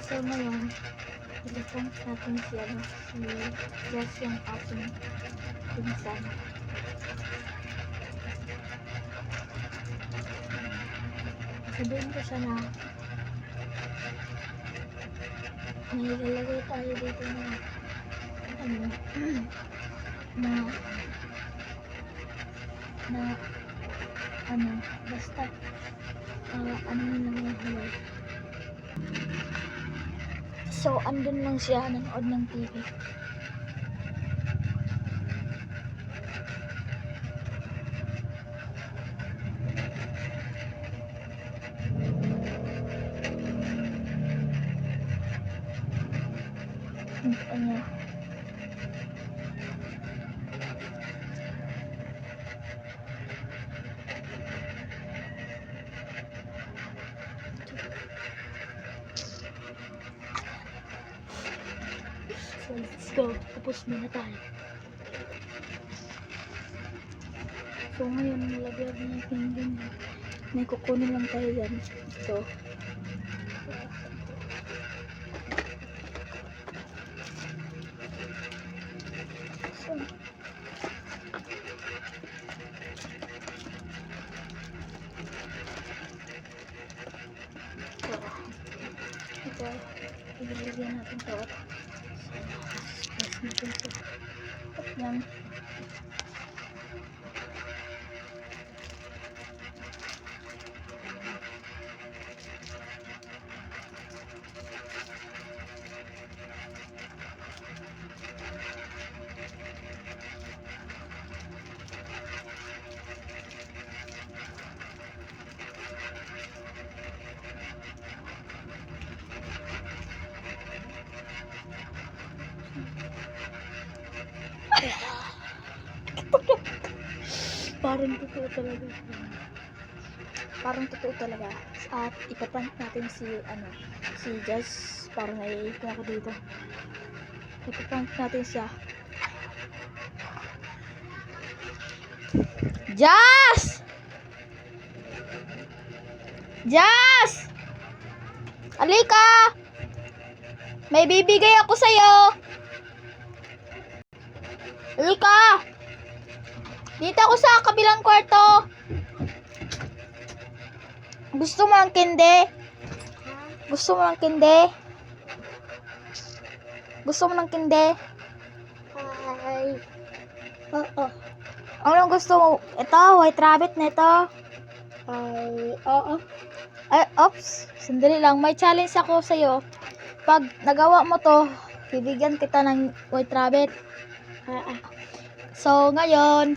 So ngayon, ilipang natin si Jess yung aking pinsan. Sabihin ko siya na may ilalagay tayo dito na basta ano lang yung hulay. So andun lang siya nanood ng TV. Ano so let's go, tapos muna tayo. So ngayon nilagyan natin din, may kukunin lang tayo yan. Ito ito, ilagyan natin ito. Press natin ito. At yan. Parang totoo talaga. Parang totoo talaga. At ipaprank natin si Jess. Parang naiiyak ako dito. Ipaprank natin siya. Jess! Jess! Halika! May bibigay ako sa'yo. Halika! Dito ako sa kabilang kwarto. Gusto mo ng kinde? Gusto mo ng kinde? Gusto mo ng kinde? Ay. Oo. Anong gusto mo? Ito, white rabbit na ito. Ay, oo. Ay, oops. Sandali lang. May challenge ako sa'yo. Pag nagawa mo to, bibigyan kita ng white rabbit. So, ngayon,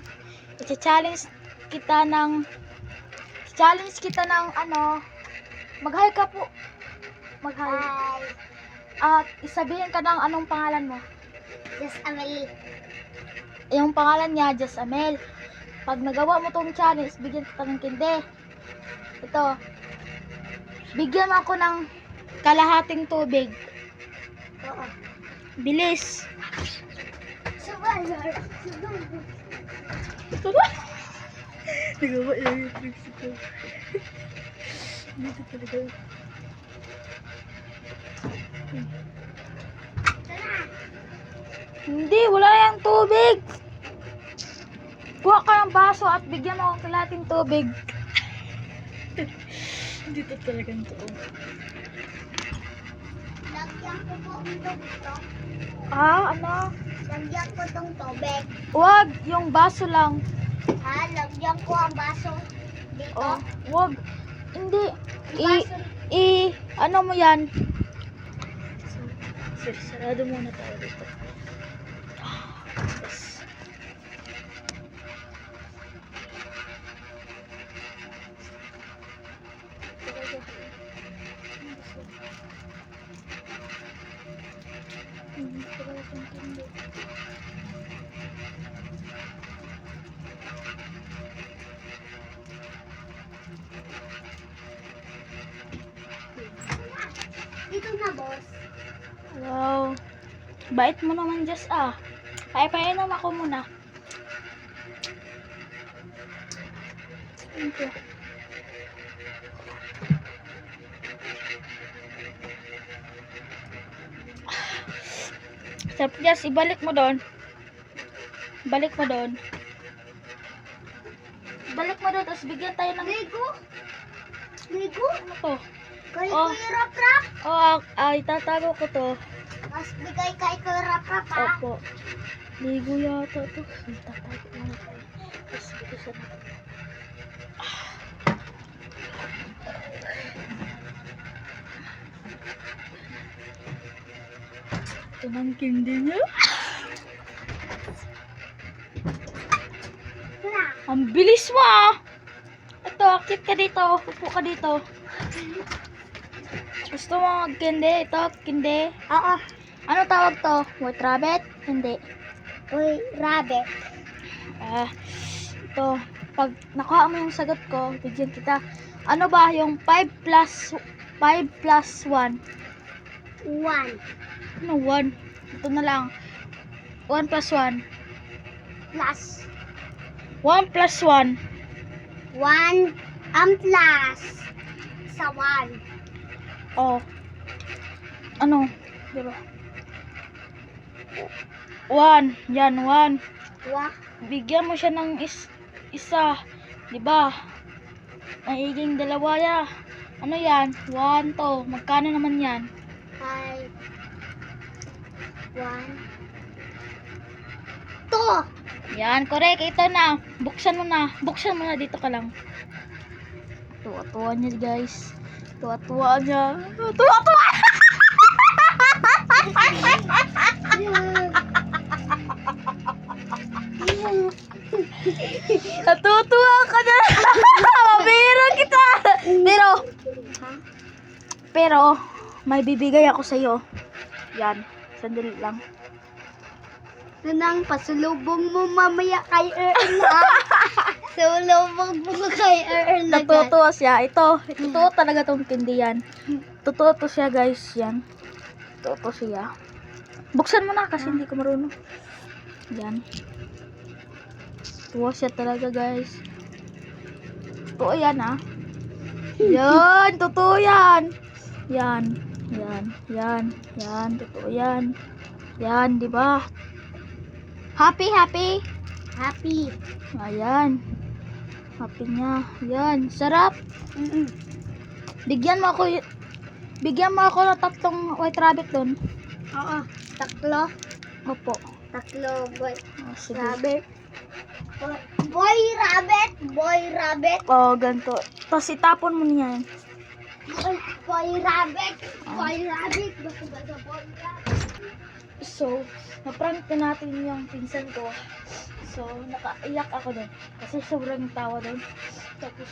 i-challenge kita ng mag-hi ka po. Mag-hi. Hi. At isabihin ka ng anong pangalan mo. Just Amelie. Yung pangalan niya, Jess Amel. Pag nagawa mo tong challenge, bigyan kita ng kinde. Ito. Bigyan mo ako ng kalahating tubig. Oo. Bilis. Survivor. Nagawa lang yung tricks ko. Dito talaga. Hindi, wala yung tubig. Kuha ka ng baso at bigyan mo akong kalahating tubig. Dito talagang totoo. Lagyan ko po ang tubig. Ano? Lagyan ko tong tubig. Wag, yung baso lang. Lagyan ko ang baso dito. Oh, wag. Hindi. Baso. Ano mo yan? Sarado muna tayo dito. Yes. Dito na, boss. Wow. Bait mo naman, Jess, painom ako muna. Thank you. Sarap Jazz, ibalik mo doon. Balik mo doon. Balik mo doon, tapos bigyan tayo ng... Ligo. Ligo. Ano to? Kay Oh. Kuya Rap-Rap. Oh, ay, tatago ko to. Mas bigay kay Kuya Rap-Rap, ha? Opo. Ligo yata to. Ay, tatago mo na tayo. Tapos bigyan siya natin. Ito ng kindi niya. Tara. Ang bilis mo ah! Ito, akit ka dito. Upo ka dito. Gusto mo mag-kindi? Ito, kindi. Oo. Ano tawag to? White rabbit? Hindi. Uy, rabbit. Ito. Pag nakuha mo yung sagot ko, bigyan kita. Ano ba yung 5 plus 1? 1. Ano 1? Ito na lang. 1 plus 1. Plus. 1 plus 1. 1. Plus. Sa 1. Oh. Ano? Diba? 1. Yan, 1. Wa. Bigyan mo siya ng isa. Diba? Magiging dalawa ya. Ano yan? 1 to. Magkano naman yan? 5. 1. 2. Yan, correct. Ito na. Buksan mo na. Buksan mo na. Dito ka lang. Tuwa-tuwa niya, guys. Tuwa-tuwa niya. Tuwa-tuwa! Natutuwa ka na. Mabiro kita. Pero, may bibigay ako sa'yo. Yan. Sandali lang. Nang pasulubong mo mamaya kay Earl, ha? Sulubong mo kay Earl na Natutuwa siya. Ito talaga tong kindi yan. Totoo to siya, guys. Yan. Totoo siya. Buksan mo na kasi hindi ko marunong. Yan. Tuwa siya talaga, guys. Totoo yan, ha. Yan. Totoo yan. Yan. Yan. Totoo yan. Yan, di ba? Happy. Happy. Ayan. Happy niya. Yan. Sarap. Bigyan mo ako ng 3 white rabbit doon. Oo. Taklo. Opo. Taklo, boy. Sige. Rabbit. Boy rabbit. Boy rabbit. Ganito. Tapos itapon mo niya yan. Boy rabbit. Boy rabbit. Basta boy rabbit. So, na-prank na natin yung pinsan ko. So, nakaiyak ako doon. Kasi sobrang tawa doon. Tapos,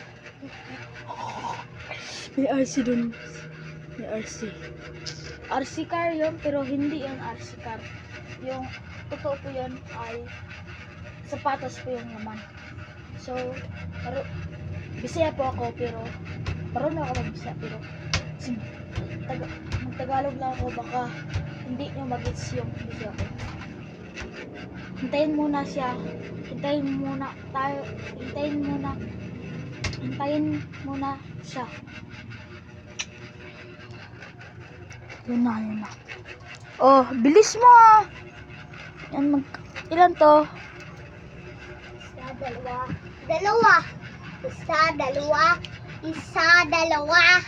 may RC doon. May RC. RC car yun, pero hindi yung RC car. Yung totoo po yun ay sapatos po yung naman. So, Bisaya po ako, pero marunong ako mag-Bisaya, pero mag-Tagalog lang ako, baka hindi nyo mag-gets yung Bisaya ko. Hintayin muna siya. Hintayin muna siya. Yun na. Oh, bilis mo ah. Yan, ilan to? Isa, dalawa.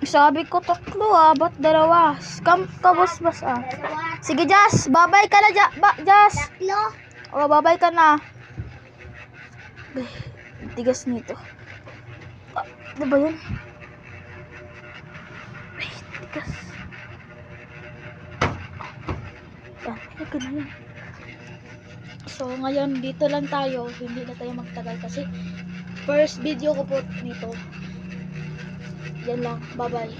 Sabi ko 3 ah, ba't 2? Scam ka, boss ah. Dalawa. Sige, Jazz, babay ka na, Jazz. Tatlo. O, babay ka na. Ay, tigas nito. Ano ba yun? Ay, tigas. Yan, ka na yan. So, ngayon, dito lang tayo. Hindi na tayo magtagal kasi first video ko po nito. Yan lang. Bye-bye.